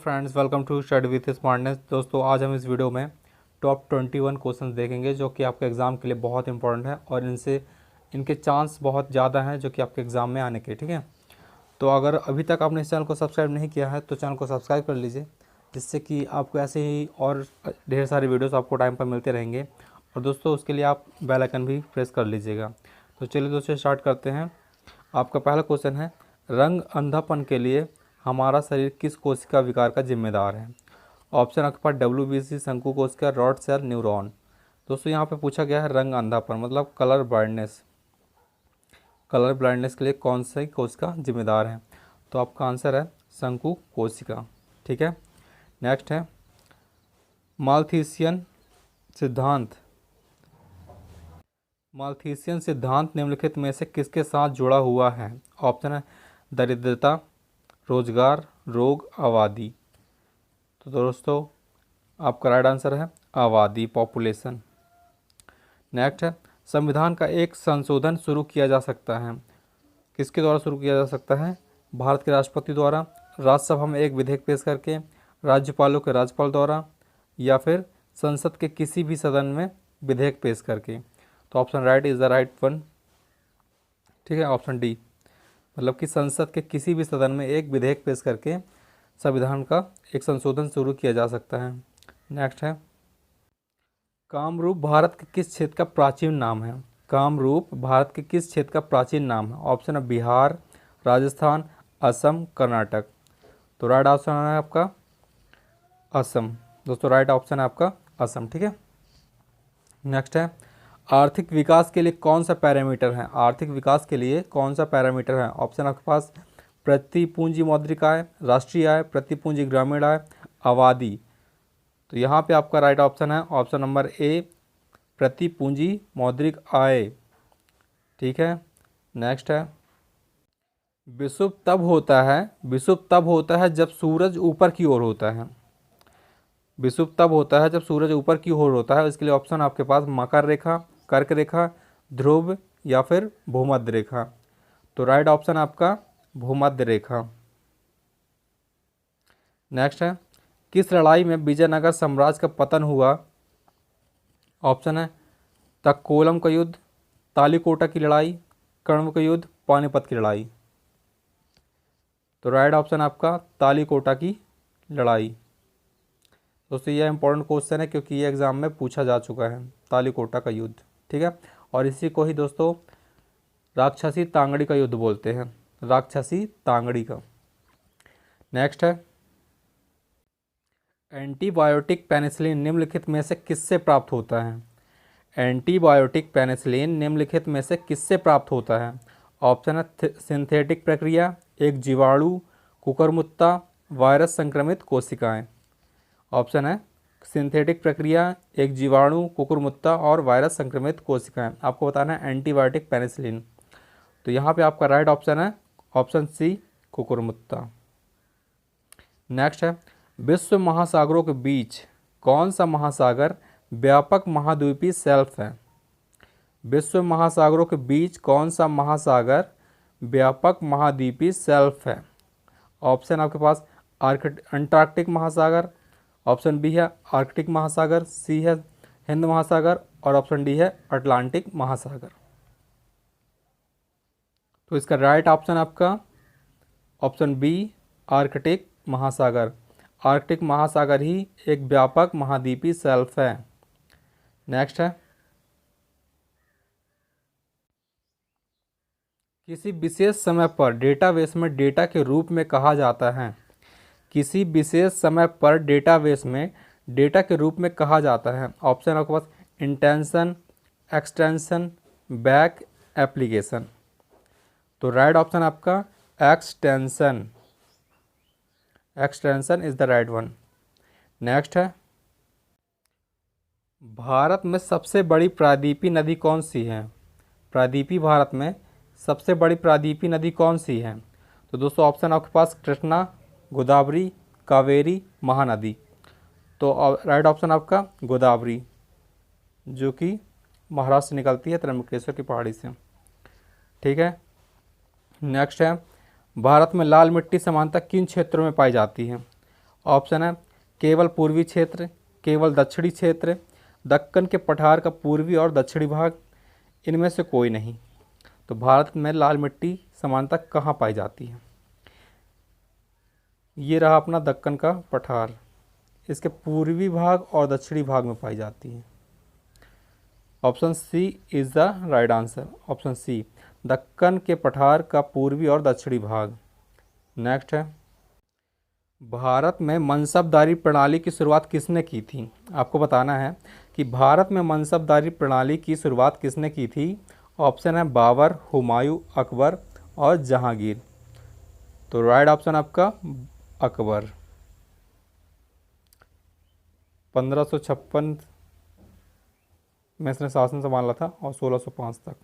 Friends, welcome to study with smartness. दोस्तों, आज हम इस वीडियो में टॉप 21 क्वेश्चंस देखेंगे जो कि आपके एग्ज़ाम के लिए बहुत इंपॉर्टेंट है और इनके चांस बहुत ज़्यादा हैं जो कि आपके एग्ज़ाम में आने के। ठीक है, तो अगर अभी तक आपने इस चैनल को सब्सक्राइब नहीं किया है तो चैनल को सब्सक्राइब कर लीजिए, जिससे कि आपको ऐसे ही और ढेर सारे वीडियोज़ आपको टाइम पर मिलते रहेंगे। और दोस्तों, उसके लिए आप बेल आइकन भी प्रेस कर लीजिएगा। तो चलिए दोस्तों, स्टार्ट करते हैं। आपका पहला क्वेश्चन है, रंग अंधापन के लिए हमारा शरीर किस कोशिका विकार का जिम्मेदार है? ऑप्शन आपके पास WBC, शंकु कोशिका, रॉड सेल, न्यूरॉन। दोस्तों, यहाँ पे पूछा गया है रंग अंधापन मतलब कलर ब्लाइंडनेस। कलर ब्लाइंडनेस के लिए कौन सी कोशिका जिम्मेदार है? तो आपका आंसर है शंकु कोशिका। ठीक है, नेक्स्ट है मालथीसियन सिद्धांत। मालथीसियन सिद्धांत निम्नलिखित में से किसके साथ जुड़ा हुआ है? ऑप्शन है दरिद्रता, रोजगार, रोग, आबादी। तो दोस्तों, आपका राइट आंसर है आबादी, पॉपुलेशन। नेक्स्ट है संविधान का एक संशोधन शुरू किया जा सकता है। किसके द्वारा शुरू किया जा सकता है? भारत के राष्ट्रपति द्वारा, राज्यसभा में एक विधेयक पेश करके, राज्यपालों के राज्यपाल द्वारा, या फिर संसद के किसी भी सदन में विधेयक पेश करके। तो option right is the right one. ठीक है, ऑप्शन डी, मतलब कि संसद के किसी भी सदन में एक विधेयक पेश करके संविधान का एक संशोधन शुरू किया जा सकता है। नेक्स्ट है कामरूप भारत के किस क्षेत्र का प्राचीन नाम है? कामरूप भारत के किस क्षेत्र का प्राचीन नाम है? ऑप्शन है बिहार, राजस्थान, असम, कर्नाटक। तो राइट ऑप्शन है आपका असम। दोस्तों, राइट ऑप्शन है आपका असम। ठीक है, नेक्स्ट है आर्थिक विकास के लिए कौन सा पैरामीटर है? आर्थिक विकास के लिए कौन सा पैरामीटर है? ऑप्शन आपके पास प्रति पूंजी मौद्रिक आय, राष्ट्रीय आय, प्रति पूंजी ग्रामीण आय, आबादी। तो यहाँ पे आपका राइट ऑप्शन है ऑप्शन नंबर ए, प्रति पूंजी मौद्रिक आय। ठीक है, नेक्स्ट है विषुव तब होता है जब सूरज ऊपर की ओर होता है। विषुव तब होता है जब सूरज ऊपर की ओर होता है। इसके लिए ऑप्शन आपके पास मकर रेखा, कर्क रेखा, ध्रुव, या फिर भूमध्य रेखा। तो राइट ऑप्शन आपका भूमध्य रेखा। नेक्स्ट है किस लड़ाई में विजयनगर साम्राज्य का पतन हुआ? ऑप्शन है तक्कोलम का युद्ध, तालीकोटा की लड़ाई, कण्व का युद्ध, पानीपत की लड़ाई। तो राइट ऑप्शन आपका तालीकोटा की लड़ाई। दोस्तों, यह इंपॉर्टेंट क्वेश्चन है क्योंकि ये एग्जाम में पूछा जा चुका है, तालीकोटा का युद्ध। ठीक है, और इसी को ही दोस्तों राक्षसी तांगड़ी का युद्ध बोलते हैं, राक्षसी तांगड़ी का। नेक्स्ट है एंटीबायोटिक पेनिसिलिन निम्नलिखित में से किससे प्राप्त होता है? एंटीबायोटिक पेनिसिलिन निम्नलिखित में से किससे प्राप्त होता है? ऑप्शन है सिंथेटिक प्रक्रिया, एक जीवाणु, कुकुरमुत्ता, वायरस संक्रमित कोशिकाएं। ऑप्शन है सिंथेटिक प्रक्रिया, एक जीवाणु, कुकुरमुत्ता और वायरस संक्रमित कोशिकाएं। आपको बताना है एंटीबायोटिक पेनिसिलिन। तो यहाँ पे आपका राइट ऑप्शन है ऑप्शन सी, कुकुरमुत्ता। नेक्स्ट है विश्व महासागरों के बीच कौन सा महासागर व्यापक महाद्वीपीय शेल्फ है? विश्व महासागरों के बीच कौन सा महासागर व्यापक महाद्वीपीय शेल्फ है? ऑप्शन आपके पास अंटार्कटिक महासागर, ऑप्शन बी है आर्कटिक महासागर, सी है हिंद महासागर, और ऑप्शन डी है अटलांटिक महासागर। तो इसका राइट ऑप्शन आपका ऑप्शन बी, आर्कटिक महासागर। आर्कटिक महासागर ही एक व्यापक महाद्वीपीय शेल्फ है। नेक्स्ट है किसी विशेष समय पर डेटाबेस में डेटा के रूप में कहा जाता है? किसी विशेष समय पर डेटाबेस में डेटा के रूप में कहा जाता है। ऑप्शन आपके पास इंटेंशन, एक्सटेंशन, बैक, एप्लीकेशन। तो राइट ऑप्शन आपका extension. Extension is the right one. Next है भारत में सबसे बड़ी प्रायद्वीपीय नदी कौन सी है? प्रायद्वीपीय भारत में सबसे बड़ी प्रायद्वीपीय नदी कौन सी है? तो दोस्तों, ऑप्शन आपके पास कृष्णा, गोदावरी, कावेरी, महानदी। तो राइट ऑप्शन आपका गोदावरी, जो कि महाराष्ट्र से निकलती है, त्र्यंबकेश्वर की पहाड़ी से। ठीक है, नेक्स्ट है भारत में लाल मिट्टी सामान्यतः किन क्षेत्रों में पाई जाती है? ऑप्शन है केवल पूर्वी क्षेत्र, केवल दक्षिणी क्षेत्र, दक्कन के पठार का पूर्वी और दक्षिणी भाग, इनमें से कोई नहीं। तो भारत में लाल मिट्टी सामान्यतः कहाँ पाई जाती है? ये रहा अपना दक्कन का पठार, इसके पूर्वी भाग और दक्षिणी भाग में पाई जाती है। Option C is the right answer. Option C, Deccan के पठार का पूर्वी और दक्षिणी भाग। नेक्स्ट है, भारत में मनसबदारी प्रणाली की शुरुआत किसने की थी? आपको बताना है कि भारत में मनसबदारी प्रणाली की शुरुआत किसने की थी। ऑप्शन है बाबर, हुमायूं, अकबर और जहांगीर। तो राइट ऑप्शन आपका अकबर। 1556 में इसने शासन संभाला था और 1605 तक।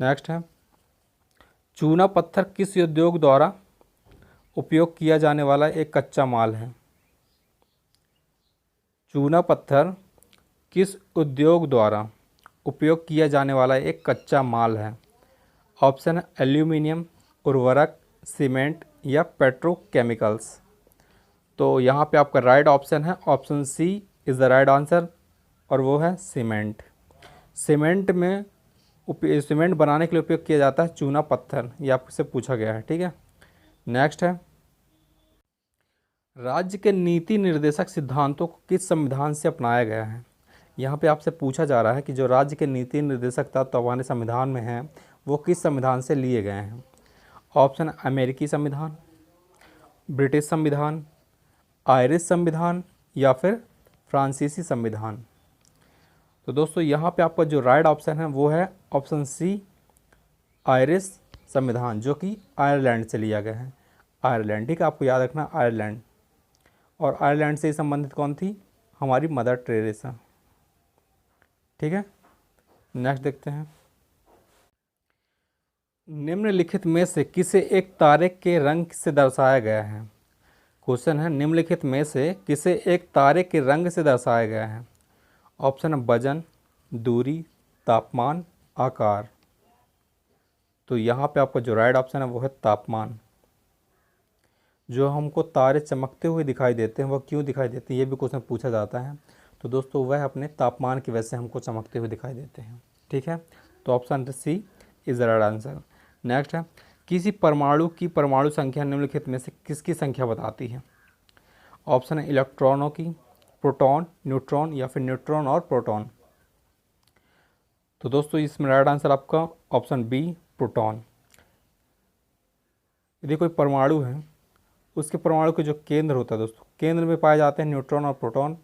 नेक्स्ट है, चूना पत्थर किस उद्योग द्वारा उपयोग किया जाने वाला एक कच्चा माल है? चूना पत्थर किस उद्योग द्वारा उपयोग किया जाने वाला एक कच्चा माल है? ऑप्शन है एल्यूमिनियम, उर्वरक, सीमेंट या पेट्रोकेमिकल्स। तो यहाँ पे आपका राइट ऑप्शन है option C is the right answer, और वो है सीमेंट। सीमेंट में सीमेंट बनाने के लिए उपयोग किया जाता है चूना पत्थर, ये आपसे पूछा गया है। ठीक है, नेक्स्ट है, राज्य के नीति निर्देशक सिद्धांतों को किस संविधान से अपनाया गया है? यहाँ पे आपसे पूछा जा रहा है कि जो राज्य के नीति निर्देशक तत्व हमारे संविधान में हैं वो किस संविधान से लिए गए हैं। ऑप्शन अमेरिकी संविधान, ब्रिटिश संविधान, आयरिश संविधान या फिर फ्रांसीसी संविधान। तो दोस्तों यहाँ पे आपका जो राइट ऑप्शन है वो है ऑप्शन सी, आयरिश संविधान, जो कि आयरलैंड से लिया गया है। आयरलैंड, ठीक है, आपको याद रखना आयरलैंड। और आयरलैंड से संबंधित कौन थी? हमारी मदर टेरेसा। ठीक है, नेक्स्ट देखते हैं, निम्नलिखित में से किसे एक तारे के रंग से दर्शाया गया है? क्वेश्चन है, निम्नलिखित में से किसे एक तारे के रंग से दर्शाया गया है? ऑप्शन है वजन, दूरी, तापमान, आकार। तो यहाँ पे आपका जो राइट ऑप्शन है वो है तापमान। जो हमको तारे चमकते हुए दिखाई देते हैं वो क्यों दिखाई देते हैं, ये भी क्वेश्चन पूछा जाता है। तो दोस्तों वह अपने तापमान की वजह से हमको चमकते हुए दिखाई देते हैं। ठीक है, तो option C is the right answer. Next है, किसी परमाणु की परमाणु संख्या निम्नलिखित में से किसकी संख्या बताती है? ऑप्शन है इलेक्ट्रॉनों की, प्रोटॉन, न्यूट्रॉन या फिर न्यूट्रॉन और प्रोटॉन। तो दोस्तों इसमें राइट आंसर आपका ऑप्शन बी, प्रोटॉन। यदि कोई परमाणु है उसके परमाणु के जो केंद्र होता है दोस्तों, केंद्र में पाए जाते हैं न्यूट्रॉन और प्रोटॉन,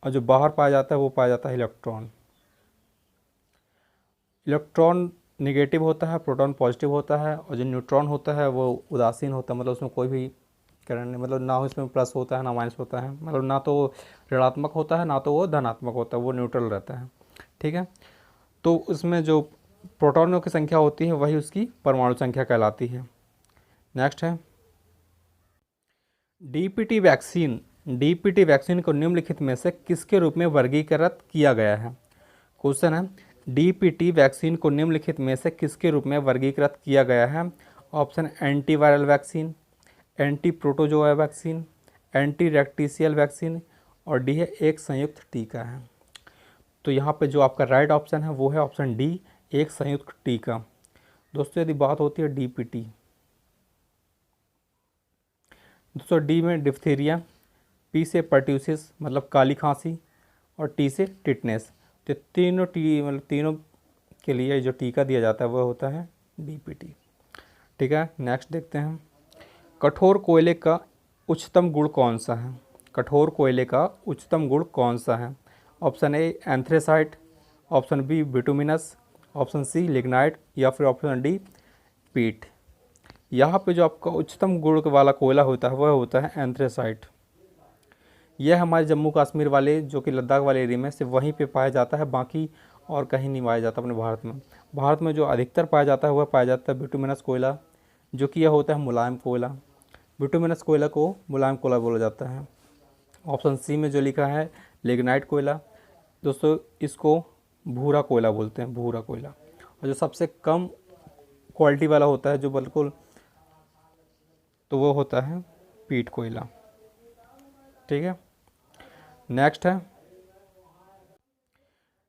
और जो बाहर पाया जाता है वो पाया जाता है इलेक्ट्रॉन। इलेक्ट्रॉन निगेटिव होता है, प्रोटॉन पॉजिटिव होता है, और जो न्यूट्रॉन होता है वो उदासीन होता है, मतलब उसमें कोई भी किरण नहीं, मतलब ना उसमें प्लस होता है ना माइनस होता है, मतलब ना तो वो ऋणात्मक होता है ना तो वो धनात्मक होता है, वो न्यूट्रल रहता है। ठीक है, तो उसमें जो प्रोटॉनों की संख्या होती है वही उसकी परमाणु संख्या कहलाती है। नेक्स्ट है, डीपीटी वैक्सीन को निम्नलिखित में से किसके रूप में वर्गीकृत किया गया है? क्वेश्चन है, डीपीटी वैक्सीन को निम्नलिखित में से किसके रूप में वर्गीकृत किया गया है? Option antiviral vaccine, anti protozoa vaccine, anti rickettsial vaccine, और डी है एक संयुक्त टीका है। तो यहाँ पे जो आपका राइट ऑप्शन है वो है ऑप्शन डी, एक संयुक्त टीका। दोस्तों यदि बात होती है डीपीटी, दोस्तों डी में डिप्थीरिया, पी से पर्ट्यूसिस मतलब काली खांसी, और टी से टिटनेस। तो तीनों मतलब तीनों के लिए जो टीका दिया जाता है वह होता है डीपीटी। ठीक है, नेक्स्ट देखते हैं, कठोर कोयले का उच्चतम गुण कौन सा है? कठोर कोयले का उच्चतम गुण कौन सा है? Option A anthracite, option B bituminous, option C lignite या फिर ऑप्शन डी पीट। यहाँ पे जो आपका उच्चतम गुण वाला कोयला होता है वह होता है एंथ्रेसाइट। यह हमारे जम्मू कश्मीर वाले जो कि लद्दाख वाले एरिया में सिर्फ वहीं पे पाया जाता है, बाकी और कहीं नहीं पाया जाता अपने भारत में। भारत में जो अधिकतर पाया जाता है वह पाया जाता है बिटुमिनस कोयला, जो कि यह होता है मुलायम कोयला। बिटुमिनस कोयला को मुलायम कोयला बोला जाता है। ऑप्शन सी में जो लिखा है लिग्नाइट कोयला, दोस्तों इसको भूरा कोयला बोलते हैं, भूरा कोयला। और जो सबसे कम क्वालिटी वाला होता है जो बिल्कुल, तो वो होता है पीट कोयला। ठीक है, नेक्स्ट है,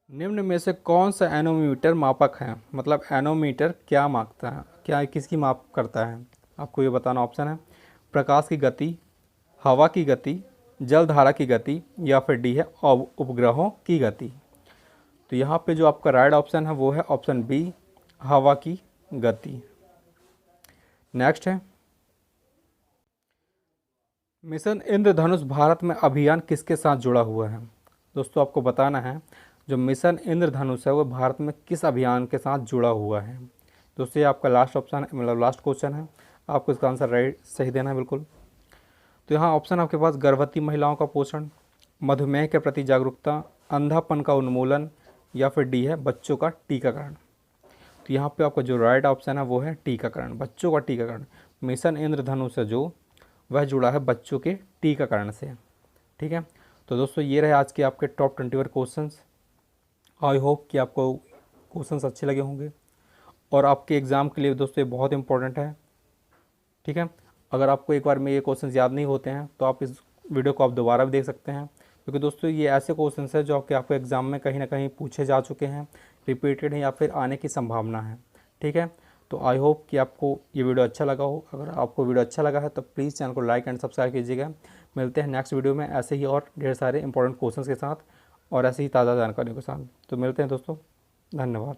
निम्न में से कौन सा एनोमीटर मापक है, मतलब एनोमीटर क्या मापता है, क्या किसकी माप करता है, आपको ये बताना। ऑप्शन है प्रकाश की गति, हवा की गति, जलधारा की गति, या फिर डी है उपग्रहों की गति। तो यहाँ पे जो आपका राइट ऑप्शन है वो है ऑप्शन बी, हवा की गति। नेक्स्ट है, मिशन इंद्रधनुष भारत में अभियान किसके साथ जुड़ा हुआ है। दोस्तों आपको बताना है जो मिशन इंद्रधनुष है वो भारत में किस अभियान के साथ जुड़ा हुआ है। दोस्तों ये आपका लास्ट ऑप्शन है, मतलब लास्ट क्वेश्चन है, आपको इसका आंसर राइट सही देना है बिल्कुल। तो यहाँ ऑप्शन आपके पास गर्भवती महिलाओं का पोषण, मधुमेह के प्रति जागरूकता, अंधापन का उन्मूलन, या फिर डी है बच्चों का टीकाकरण। तो यहाँ पे आपका जो राइट ऑप्शन है वो है टीकाकरण, बच्चों का टीकाकरण। मिशन इंद्रधनुष से जो वह जुड़ा है बच्चों के टीकाकरण से। ठीक है, तो दोस्तों ये रहे आज के आपके टॉप 21 क्वेश्चंस। आई होप कि आपको क्वेश्चंस अच्छे लगे होंगे और आपके एग्ज़ाम के लिए दोस्तों ये बहुत इंपॉर्टेंट है। ठीक है, अगर आपको एक बार में ये क्वेश्चंस याद नहीं होते हैं तो आप इस वीडियो को आप दोबारा भी देख सकते हैं, क्योंकि दोस्तों ये ऐसे क्वेश्चंस हैं जो आपको एग्ज़ाम में कहीं ना कहीं पूछे जा चुके हैं, रिपीटेड हैं या फिर आने की संभावना है। ठीक है, तो आई होप कि आपको ये वीडियो अच्छा लगा हो। अगर आपको वीडियो अच्छा लगा है तो प्लीज़ चैनल को लाइक एंड सब्सक्राइब कीजिएगा। मिलते हैं नेक्स्ट वीडियो में ऐसे ही और ढेर सारे इंपॉर्टेंट क्वेश्चंस के साथ और ऐसे ही ताज़ा जानकारियों के साथ। तो मिलते हैं दोस्तों, धन्यवाद।